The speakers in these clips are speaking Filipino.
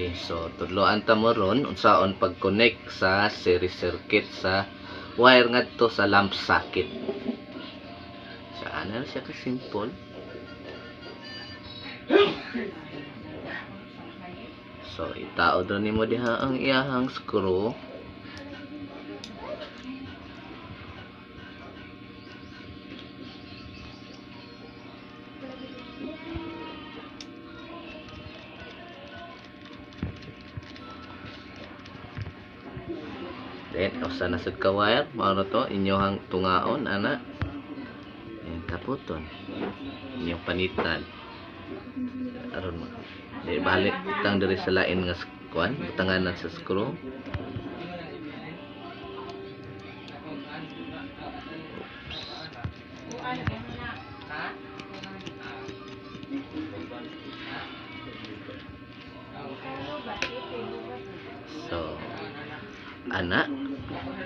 Okay, so tudloan ta mo ron unsaon pag-connect sa series circuit sa wire ngadto sa lamp socket. So ana siya ka simple. So itaod ron nimo diha ang iyahang screw. Then, usa na sad ka wire, mao na to inyohang tungaon ana. Ayan, taputon. Inyong panitan. Aron mo. Di balik tang diri sa lain nga kuan, butanganan sa screw. So, ana,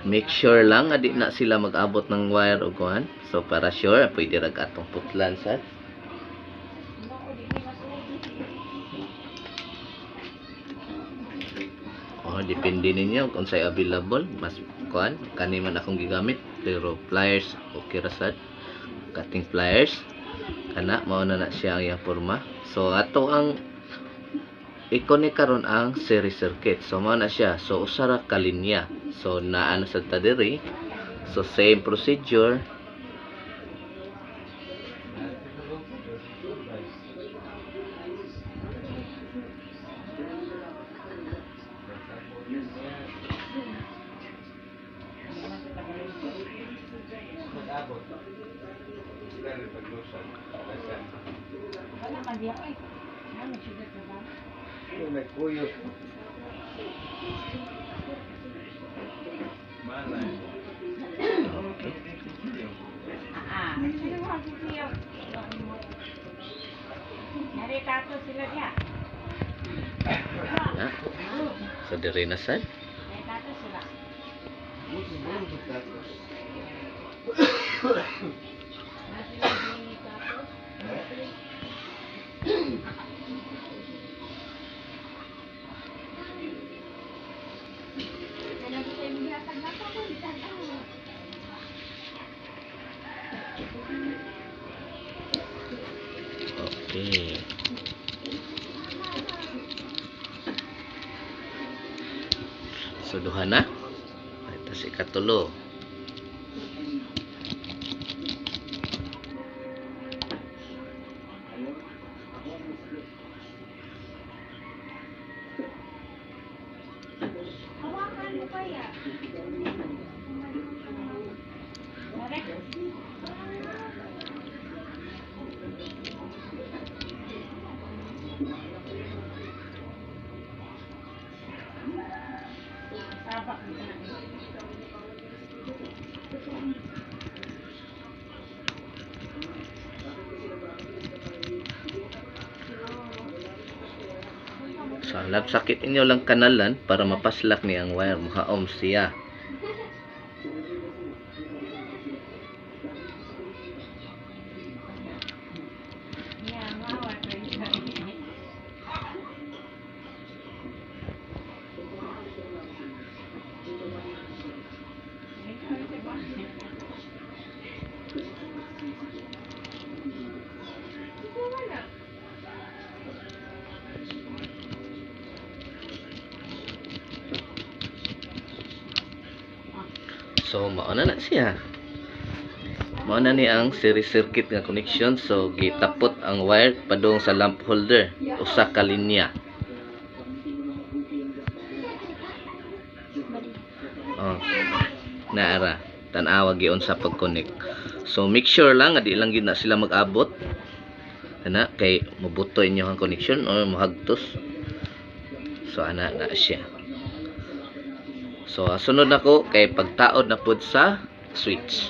make sure lang adi na sila mag-abot ng wire o kuan. So para sure pwede ra atong putlan sad. Depende ninyo kung say available, mas kuan kani man akong gigamit, pero pliers okay ra sad. Cutting pliers kana mao na siya ang iyang porma. So ato ang i-connect karon ang series circuit. So mao na siya. So usa ra ka linya. So naa na sad ta diri. So same procedure. So diri na sad. Okay. So duha na. Ito si katulo. Hawakan mo kaya. So lamp socket inyo lang kanalan para mapaslak ni ang wire, mahaom siya. So mao na siya. Mao na ni ang series circuit nga connection. So gitapot ang wire padung sa lamp holder, usa ka linya. Naara tan-awa giun sa pag-connect. So make sure lang adi lang gyud na sila mag-abot. Ana kay mabuto inyo ang connection o mahagtos. So ana na siya. So sunod nako kay pagtaod na pud sa switch.